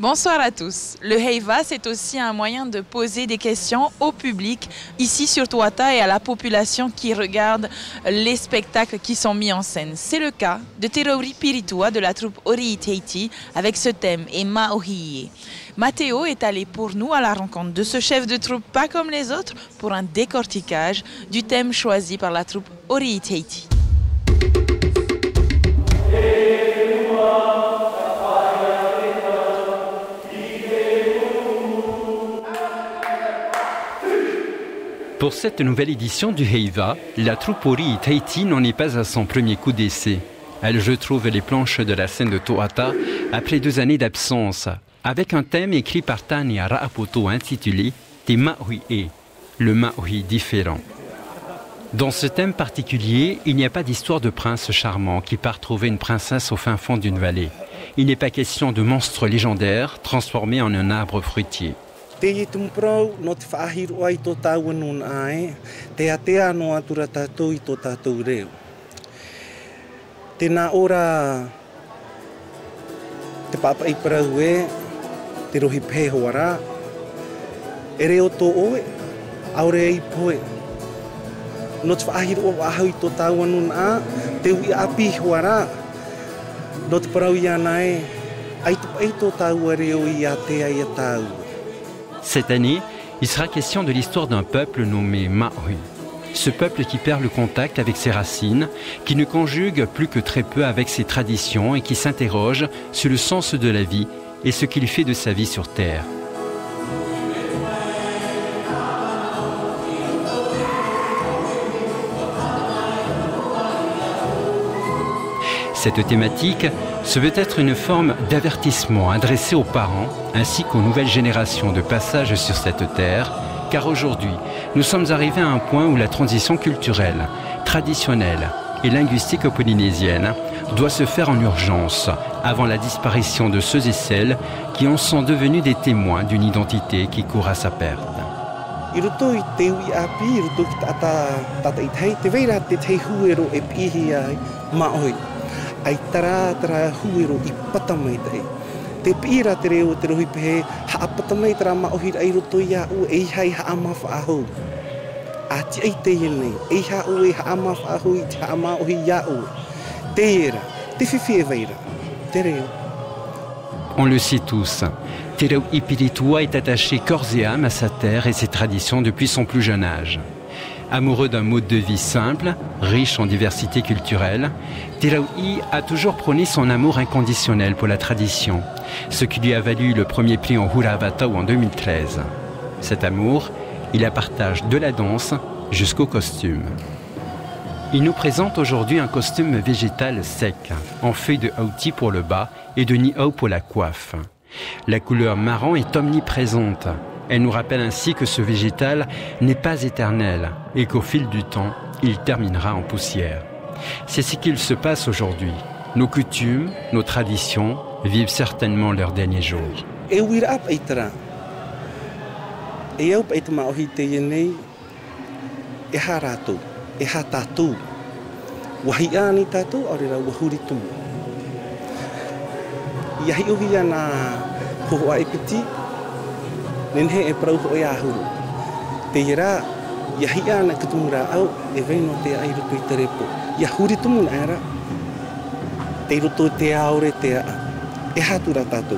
Bonsoir à tous. Le Heiva, c'est aussi un moyen de poser des questions au public, ici sur Tuatha, et à la population qui regarde les spectacles qui sont mis en scène. C'est le cas de Te Rauri Piritua de la troupe Ori Teiti avec ce thème et Maohiye. Mathéo est allé pour nous à la rencontre de ce chef de troupe pas comme les autres pour un décortiquage du thème choisi par la troupe Ori Teiti. Pour cette nouvelle édition du Heiva, la troupe Ori Teiti n'en est pas à son premier coup d'essai. Elle je trouve les planches de la scène de Tuatha après 2 années d'absence, avec un thème écrit par Tania Ra'apoto intitulé Te Maohiye, le Maohi différent. Dans ce thème particulier, il n'y a pas d'histoire de prince charmant qui part trouver une princesse au fin fond d'une vallée. Il n'est pas question de monstres légendaires transformés en un arbre fruitier. Te tumprau no te whaahiro ai tō tāua nun ae, te atea no atura tātou I tō tātou reo. Tēnā ora te papai parau e, te rohi pēhoara, e reo tō oe, aure ei poe. No te whaahiro o ahau I tō tāua nun a, te ui api hoara, no te parau I ana e, ai tupai tō tāua reo I atea I a tāua. Cette année, il sera question de l'histoire d'un peuple nommé Maohi. Ce peuple qui perd le contact avec ses racines, qui ne conjugue plus que très peu avec ses traditions et qui s'interroge sur le sens de la vie et ce qu'il fait de sa vie sur Terre. Cette thématique se veut être une forme d'avertissement adressé aux parents ainsi qu'aux nouvelles générations de passage sur cette terre, car aujourd'hui, nous sommes arrivés à un point où la transition culturelle, traditionnelle et linguistique polynésienne doit se faire en urgence, avant la disparition de ceux et celles qui en sont devenus des témoins d'une identité qui court à sa perte. Ai tara huero I patamai tai. Te pira te reo te rohi pehe, haa patamai tara maohi ai roto ia u ei hai haa mawha aho. A ti ai te yenei, ei haa u e haa mawha aho I te haa maohi ia u. Te era, te whiwhi e veira, te reo. On le sait tous, Te Rauri Piritua est attaché corps et âme à sa terre et ses traditions depuis son plus jeune âge. Amoureux d'un mode de vie simple, riche en diversité culturelle, Te Rauri a toujours prôné son amour inconditionnel pour la tradition, ce qui lui a valu le premier prix en Hura Vatau en 2013. Cet amour, il la partage de la danse jusqu'au costume. Il nous présente aujourd'hui un costume végétal sec, en feuilles de hauti pour le bas et de niau pour la coiffe. La couleur marron est omniprésente. Elle nous rappelle ainsi que ce végétal n'est pas éternel et qu'au fil du temps, il terminera en poussière. C'est ce qu'il se passe aujourd'hui. Nos coutumes, nos traditions vivent certainement leurs derniers jours. E wira ap eitara. E au paita maohi te yenei, e ha rātou, e ha tātou. Wahi āni tātou, aurera wahuri tumu. Iahi uhi ana hoa e piti, Nenhe e parau ho e ahuru. Te ira, iahi ana kutumura au, e veino te ai roto I te repo. Ia huri tumu na era. Te roto te aore te a. E hatura tātou.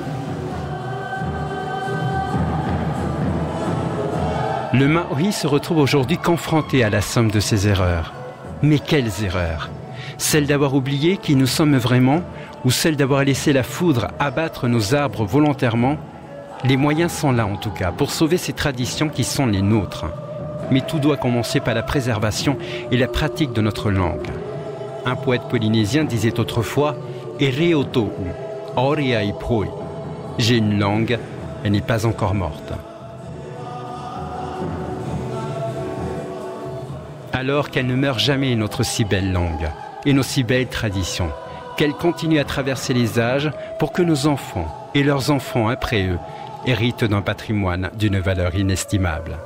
Le Maohi se retrouve aujourd'hui confronté à la somme de ses erreurs. Mais quelles erreurs? Celle d'avoir oublié qui nous sommes vraiment ou celle d'avoir laissé la foudre abattre nos arbres volontairement? Les moyens sont là en tout cas pour sauver ces traditions qui sont les nôtres. Mais tout doit commencer par la préservation et la pratique de notre langue. Un poète polynésien disait autrefois « Ereo to'u, aureai poi ». J'ai une langue, elle n'est pas encore morte. Alors qu'elle ne meurt jamais notre si belle langue et nos si belles traditions, qu'elle continue à traverser les âges pour que nos enfants et leurs enfants après eux héritent d'un patrimoine d'une valeur inestimable.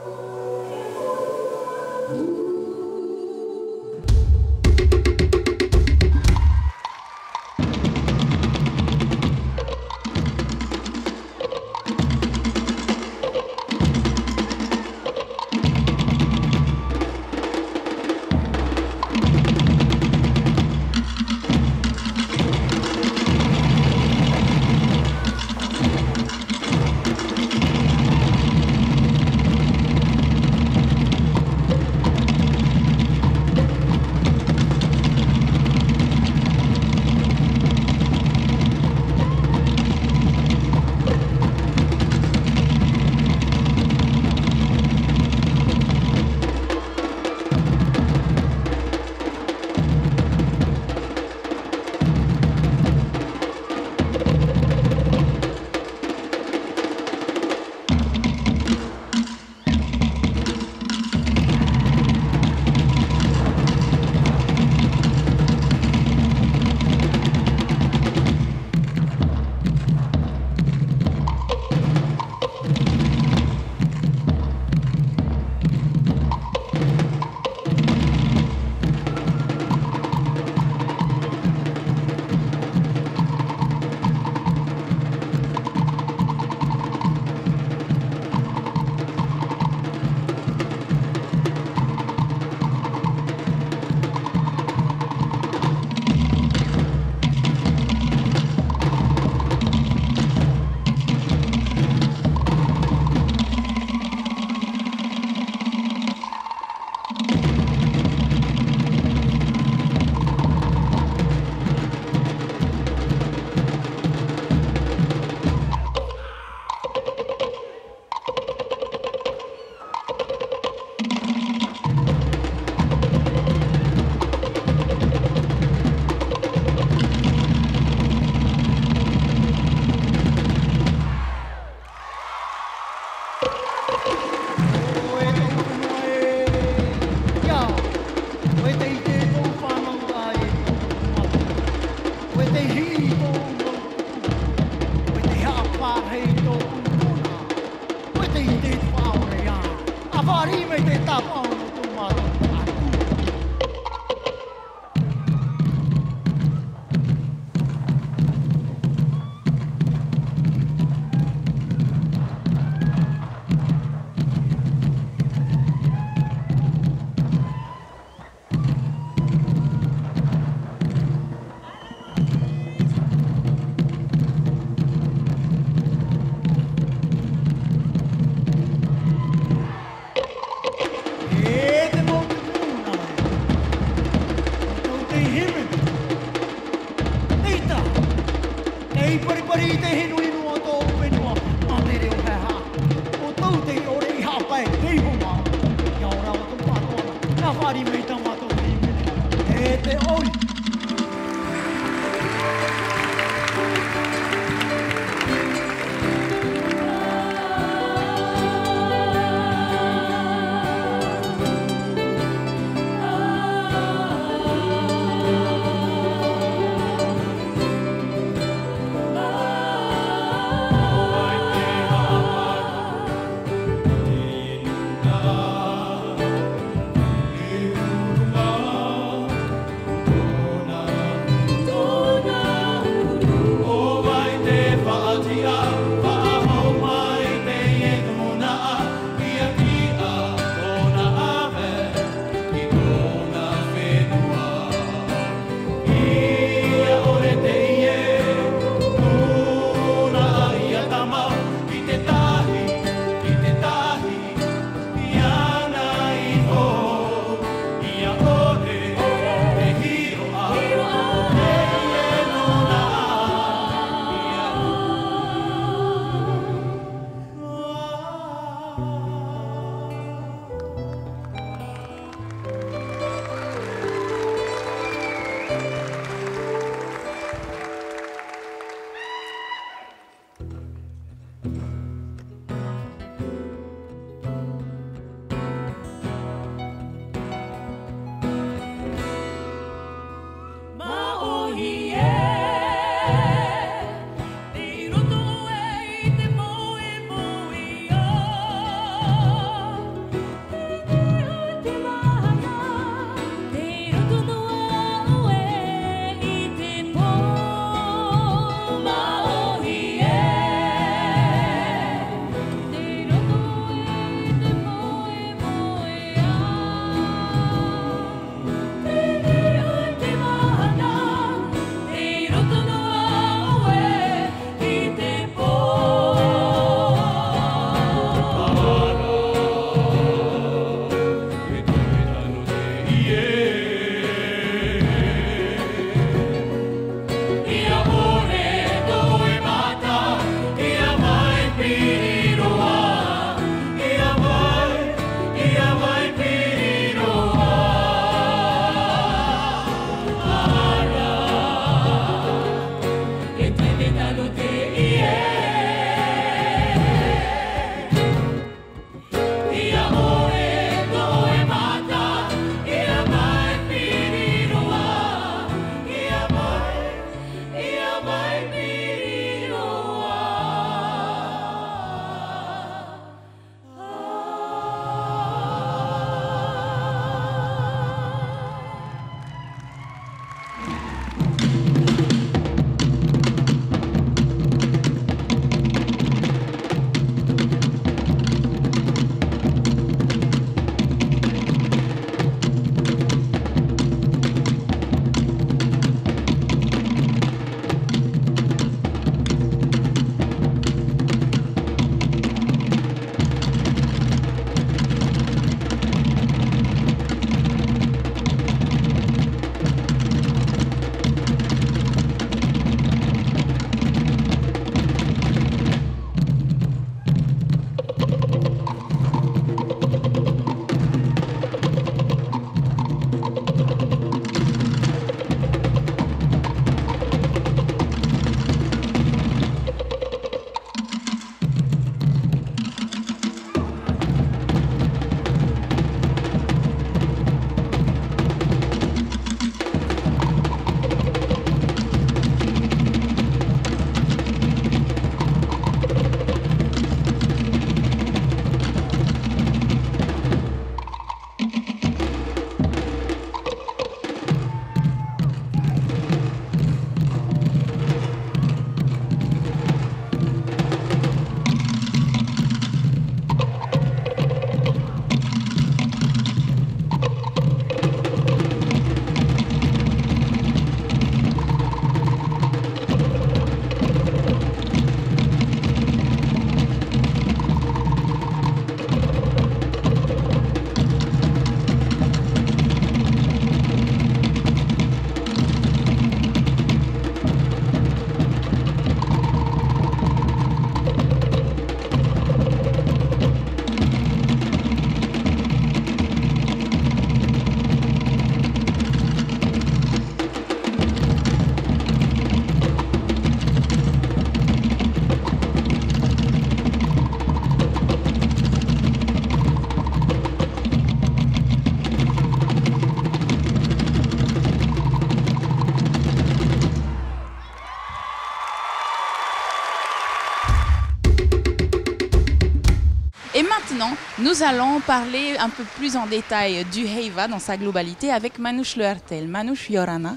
Nous allons parler un peu plus en détail du Heiva dans sa globalité avec Manouche Lehartel. Manouche Yorana.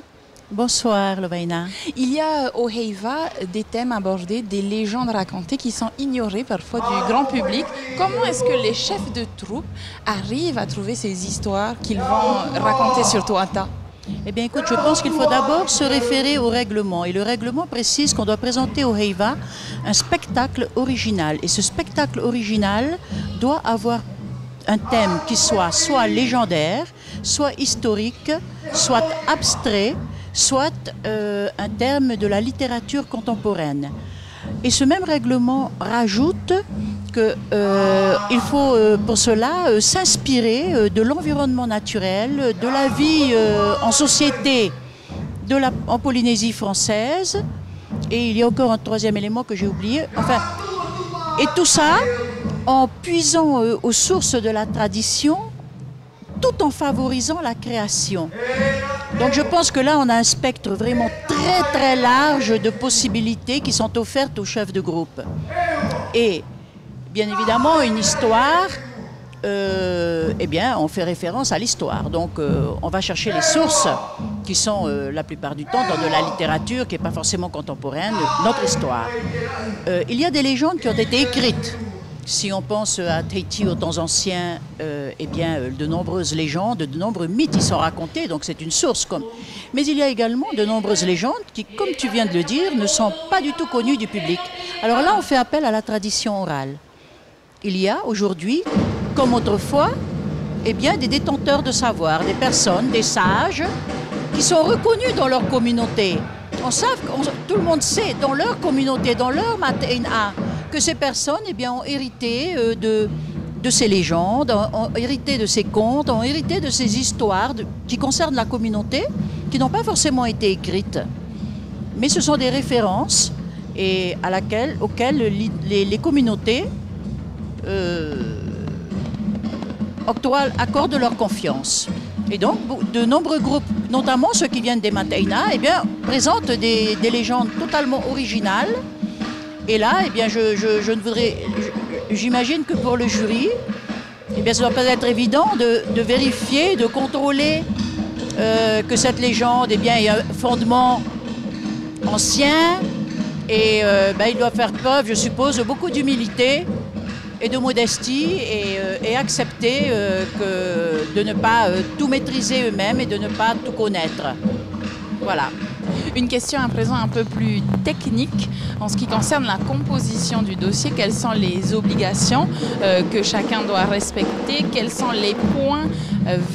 Bonsoir, Lovaina. Il y a au Heiva des thèmes abordés, des légendes racontées qui sont ignorées parfois du grand public. Comment est-ce que les chefs de troupe arrivent à trouver ces histoires qu'ils vont raconter sur Tuatha? Eh bien, écoute, je pense qu'il faut d'abord se référer au règlement. Et le règlement précise qu'on doit présenter au Heiva un spectacle original. Et ce spectacle original doit avoir un thème qui soit légendaire, soit historique, soit abstrait, soit un terme de la littérature contemporaine. Et ce même règlement rajoute qu'il faut pour cela s'inspirer de l'environnement naturel, de la vie en société en Polynésie française. Et il y a encore un troisième élément que j'ai oublié. Enfin, et tout ça en puisant aux sources de la tradition, tout en favorisant la création. Donc je pense que là, on a un spectre vraiment très très large de possibilités qui sont offertes aux chefs de groupe. Et bien évidemment, une histoire, eh bien, on fait référence à l'histoire. Donc on va chercher les sources qui sont la plupart du temps dans de la littérature qui n'est pas forcément contemporaine, notre histoire. Il y a des légendes qui ont été écrites. Si on pense à Tahiti aux temps anciens, eh bien, de nombreuses légendes, de nombreux mythes y sont racontés, donc c'est une source. Mais il y a également de nombreuses légendes qui, comme tu viens de le dire, ne sont pas du tout connues du public. Alors là, on fait appel à la tradition orale. Il y a aujourd'hui, comme autrefois, eh bien, des détenteurs de savoir, des personnes, des sages, qui sont reconnus dans leur communauté. Tout le monde sait, dans leur communauté, dans leur mat'ina, que ces personnes eh bien, ont hérité de ces légendes, ont hérité de ces contes, ont hérité de ces histoires qui concernent la communauté, qui n'ont pas forcément été écrites. Mais ce sont des références et auxquelles les communautés accordent leur confiance. Et donc, de nombreux groupes, notamment ceux qui viennent des mat'ina, eh bien, présentent des légendes totalement originales. Et là, eh bien, j'imagine que pour le jury, eh bien, ça ne doit pas être évident de vérifier, de contrôler que cette légende, eh bien, ait un fondement ancien. Et il doit faire preuve, je suppose, de beaucoup d'humilité et de modestie et accepter de ne pas tout maîtriser eux-mêmes et de ne pas tout connaître. Voilà. Une question à présent un peu plus technique en ce qui concerne la composition du dossier. Quelles sont les obligations que chacun doit respecter? Quels sont les points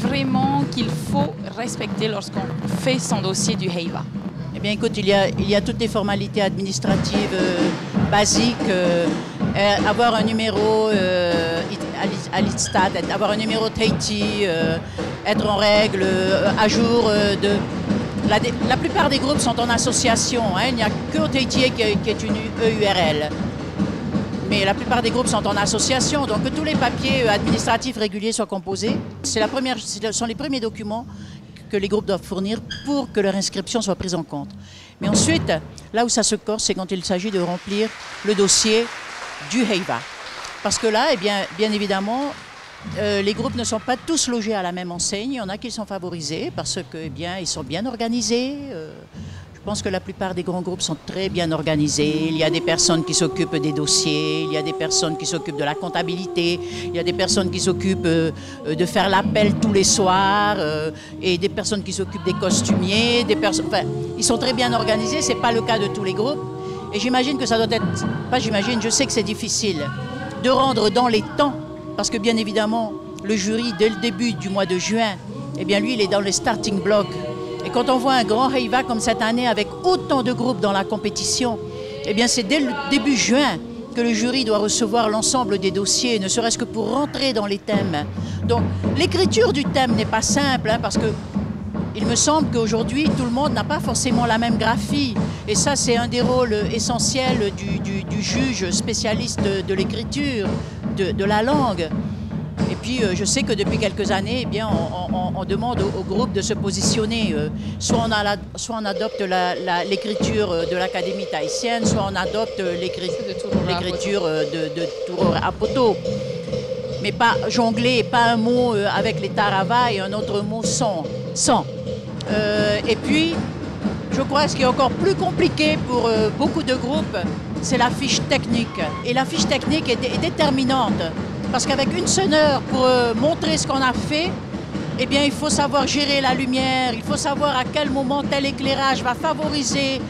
vraiment qu'il faut respecter lorsqu'on fait son dossier du Heiva? Eh bien, écoute, il y a toutes les formalités administratives basiques. Avoir un numéro à l'ITSTAT, avoir un numéro Tahiti, être en règle, à jour de... La plupart des groupes sont en association, hein. Il n'y a que Tahiti qui est une EURL. Mais la plupart des groupes sont en association, donc que tous les papiers administratifs réguliers soient composés. Ce sont les premiers documents que les groupes doivent fournir pour que leur inscription soit prise en compte. Mais ensuite, là où ça se corse, c'est quand il s'agit de remplir le dossier du Heiva. Parce que là, eh bien évidemment, les groupes ne sont pas tous logés à la même enseigne. Il y en a qui sont favorisés parce que, eh bien, ils sont bien organisés. Je pense que la plupart des grands groupes sont très bien organisés. Il y a des personnes qui s'occupent des dossiers, il y a des personnes qui s'occupent de la comptabilité, il y a des personnes qui s'occupent de faire l'appel tous les soirs, et des personnes qui s'occupent des costumiers, enfin, ils sont très bien organisés. C'est pas le cas de tous les groupes. Et j'imagine que ça doit être, je sais que c'est difficile de rendre dans les temps, parce que bien évidemment, le jury, dès le début du mois de juin, eh bien lui, il est dans les starting blocks. Et quand on voit un grand Heiva comme cette année, avec autant de groupes dans la compétition, eh bien c'est dès le début juin que le jury doit recevoir l'ensemble des dossiers, ne serait-ce que pour rentrer dans les thèmes. Donc l'écriture du thème n'est pas simple, hein, parce que il me semble qu'aujourd'hui, tout le monde n'a pas forcément la même graphie. Et ça, c'est un des rôles essentiels du juge spécialiste de l'écriture, de la langue. Et puis, je sais que depuis quelques années, eh bien, on demande au groupe de se positionner. Soit on adopte l'écriture de l'Académie tahitienne, soit on adopte l'écriture de Touro Apoto. mais pas jongler, pas un mot avec les taravas et un autre mot sans. Et puis, je crois que ce qui est encore plus compliqué pour beaucoup de groupes, c'est la fiche technique. Et la fiche technique est déterminante. Parce qu'avec une seule heure pour montrer ce qu'on a fait, eh bien, il faut savoir gérer la lumière, il faut savoir à quel moment tel éclairage va favoriser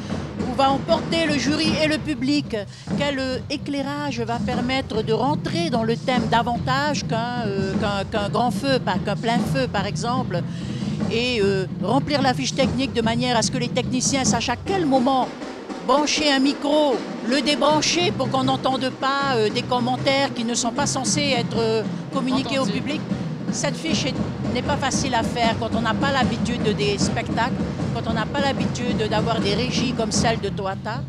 ou va emporter le jury et le public, quel éclairage va permettre de rentrer dans le thème davantage qu'un grand feu, qu'un plein feu par exemple, et remplir la fiche technique de manière à ce que les techniciens sachent à quel moment brancher un micro, le débrancher pour qu'on n'entende pas des commentaires qui ne sont pas censés être communiqués au public. Cette fiche n'est pas facile à faire quand on n'a pas l'habitude des spectacles, quand on n'a pas l'habitude d'avoir des régies comme celle de Toata.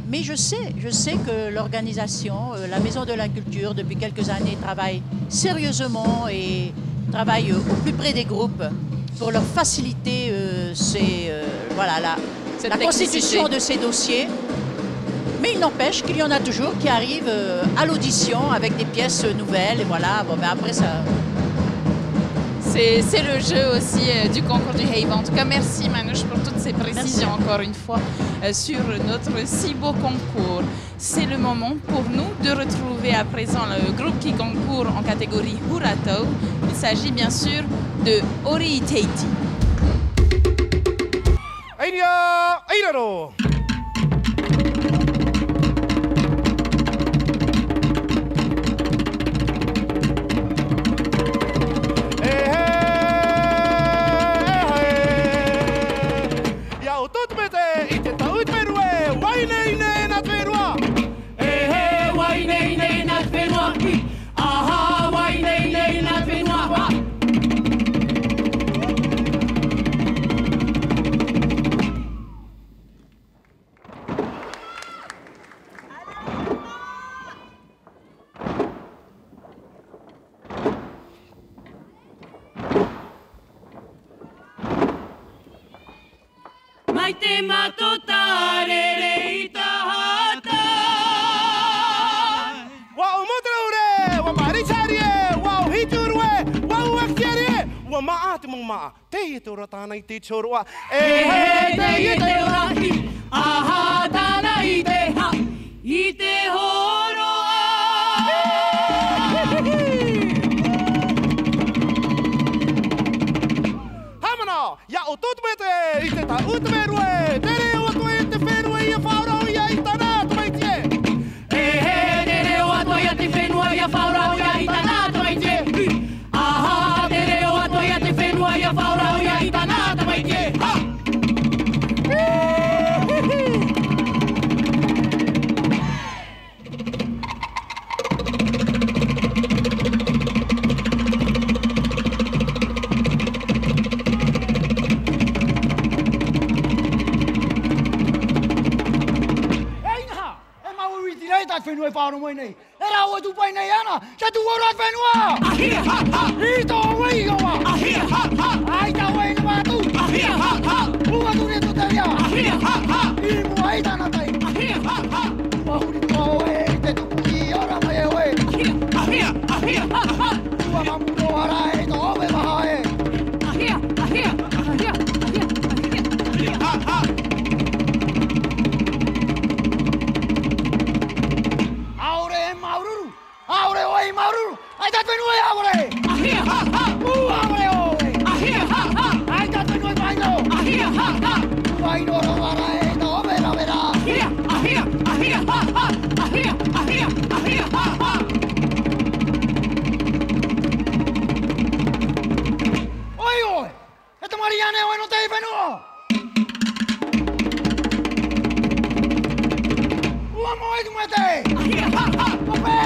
Mais je sais que l'organisation, la Maison de la Culture, depuis quelques années, travaille sérieusement et travaille au plus près des groupes pour leur faciliter la constitution de ces dossiers. Mais il n'empêche qu'il y en a toujours qui arrivent à l'audition avec des pièces nouvelles. Et voilà, bon, ben après ça... C'est le jeu aussi du concours du Heiva. En tout cas, merci Manouche pour toutes ces précisions encore une fois sur notre si beau concours. C'est le moment pour nous de retrouver à présent le groupe qui concourt en catégorie Hurato. Il s'agit bien sûr de Ori Teiti. Aïnia, aïnaro. Te chorua e te ora hi aha tana i te ha i te horoa hamana ya o tot mete i te ta utmerue tere o to i te ferue i faura ia i tana to mai tie e tere o to i te ferue ia faura ia i tana to mai tie aha tere o to i te ferue ia faura ia i tana Fenua whaaro mai nei. E rā ua tupai nei ana. Te tu ora whenua. Ahia ha ha. I tō wei gawa. Ahia ha ha. Ai tā wei na mātu. Ahia ha ha. Ua tu re tu te ria. Ahia ha ha. I mua i tāna tai. Ahia ha ha. Ua huri tō e te tupu i ora mai e oe. Ahia. Ahia ha ha. Ua mamuro ara e tō ove maha e. Ahia. Ahia. Ahia. Ahia ha ha. Aure oi maruru, ai dat venue aure. Ahia ha ha. Aure oi. Ahia ha ha. Ai dat venue baino. Ahia ha ha. Baino ora e no vera vera. Ahia, ahia, ahia ha ha. Ahia, ahia, ahia ha ha. Oi oi. Eta Mariane oi no te venue. Ua moi tu mate. Ahia ha ha. Ope.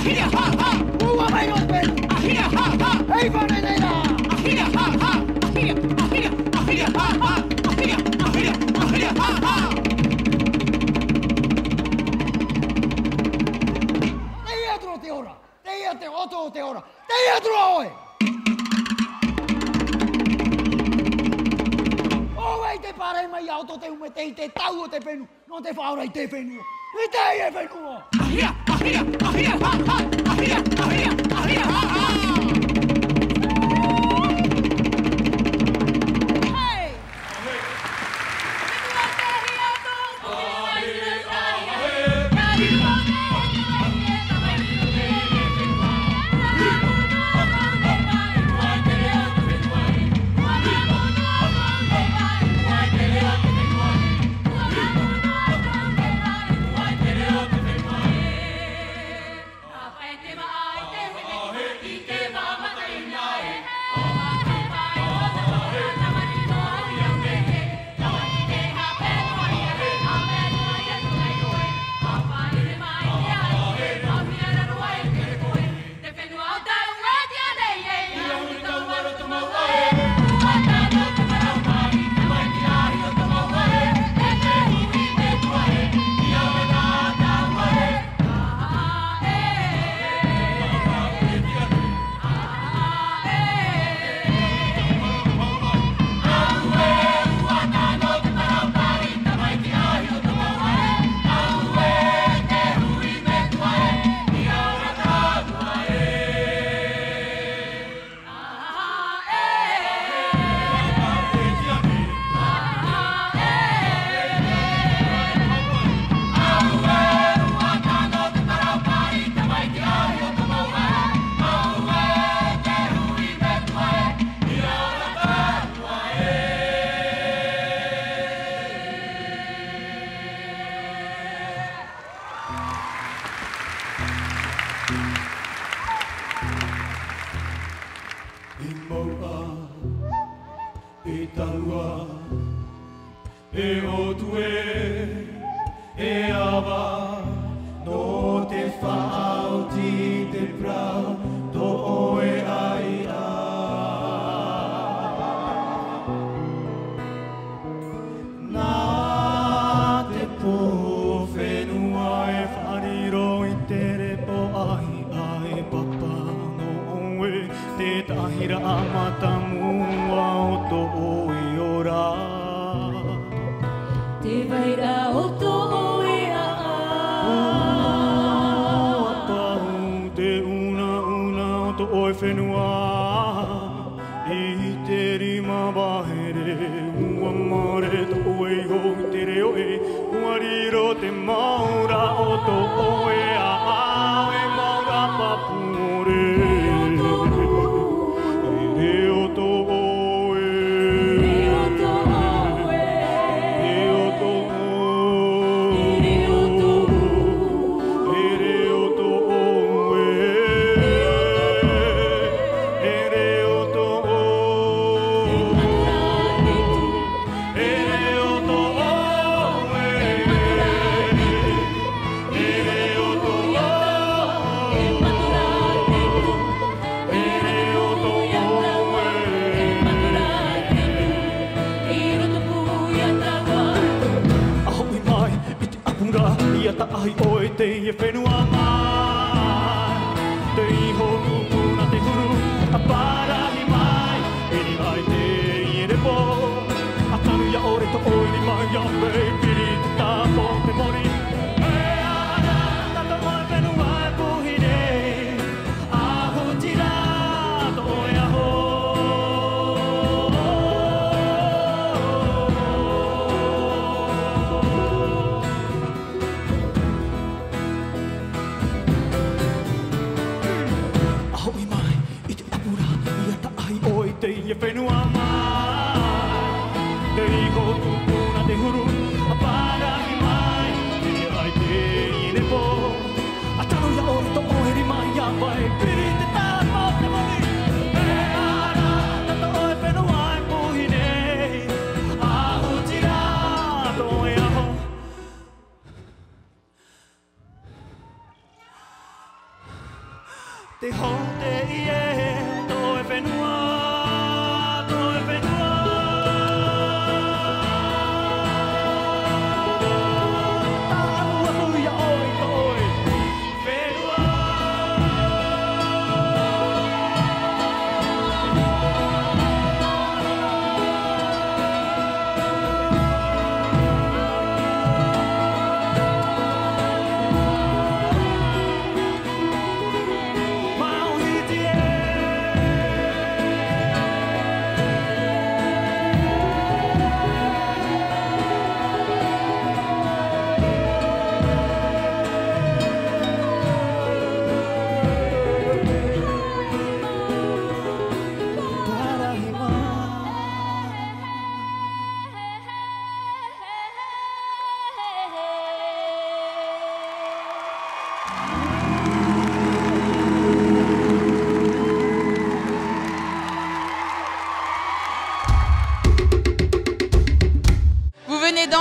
Ahia ha ha! Ua mai no pe! Ahia ha ha! Ei vane nei la! Ahia ha ha! Ahia! Ahia! Ahia ha ha! Ahia! Ahia! Ahia ha ha! Te iatro te ora! Te iatro oto te ora! Te iatro oe! Oe te pare mai auto te ume te tau o te penu! Non te whaora i te penu! I te e penu! Ahia! Ahia! Ahia ha ha!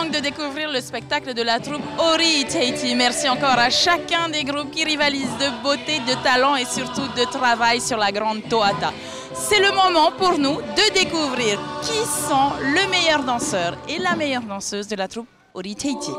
donc de découvrir le spectacle de la troupe Ori Teiti. Merci encore à chacun des groupes qui rivalisent de beauté, de talent et surtout de travail sur la grande Toata. C'est le moment pour nous de découvrir qui sont le meilleur danseur et la meilleure danseuse de la troupe Ori Teiti.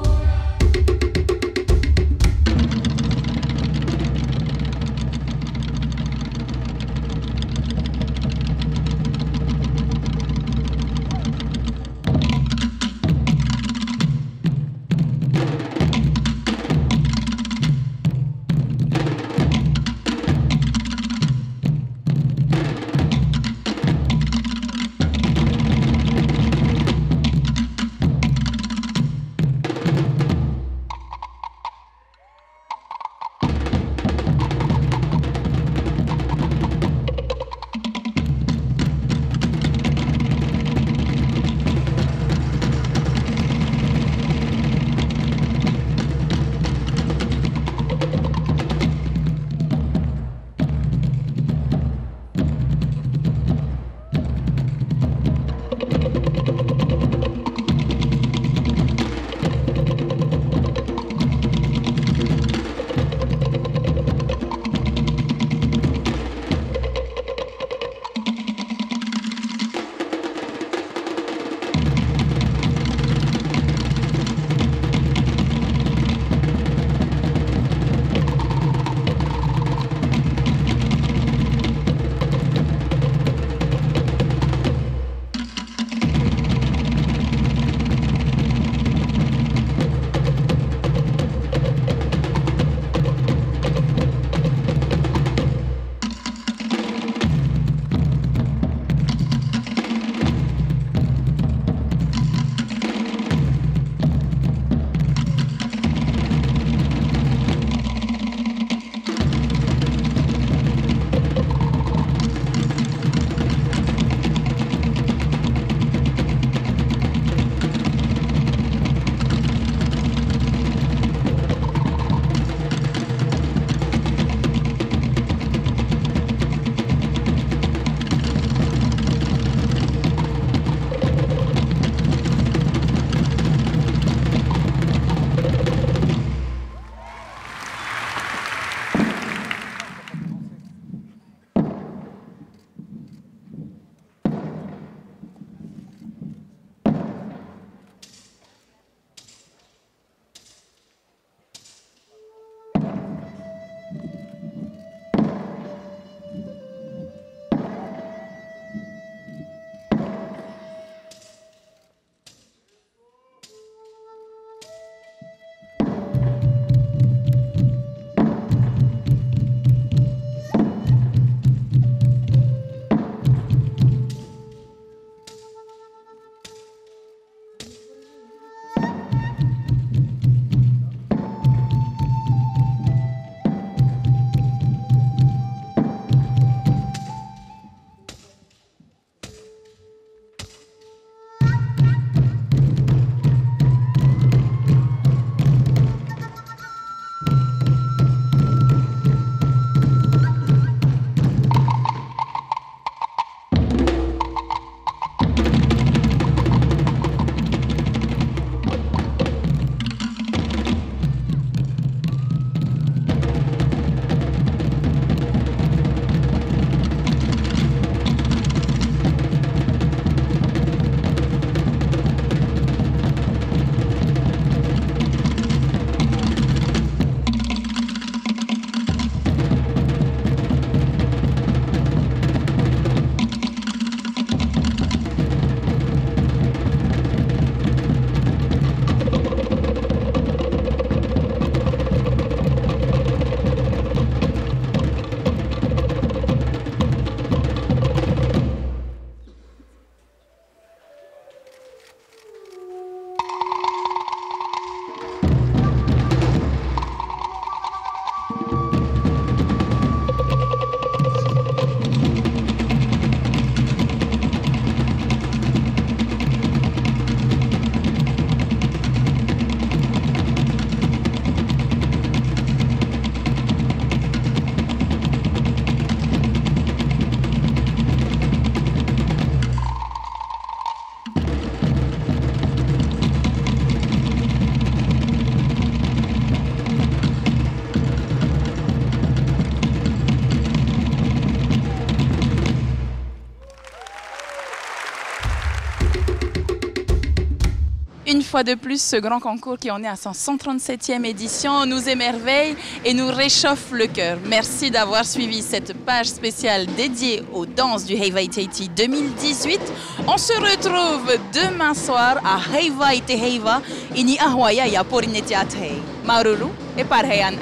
Une fois de plus, ce grand concours qui en est à son 137e édition nous émerveille et nous réchauffe le cœur. Merci d'avoir suivi cette page spéciale dédiée aux danses du Heiva-Itaiti 2018. On se retrouve demain soir à Heiva Ite Heiva, ini ahwaya ya porinete atei. Maruru et parheyan.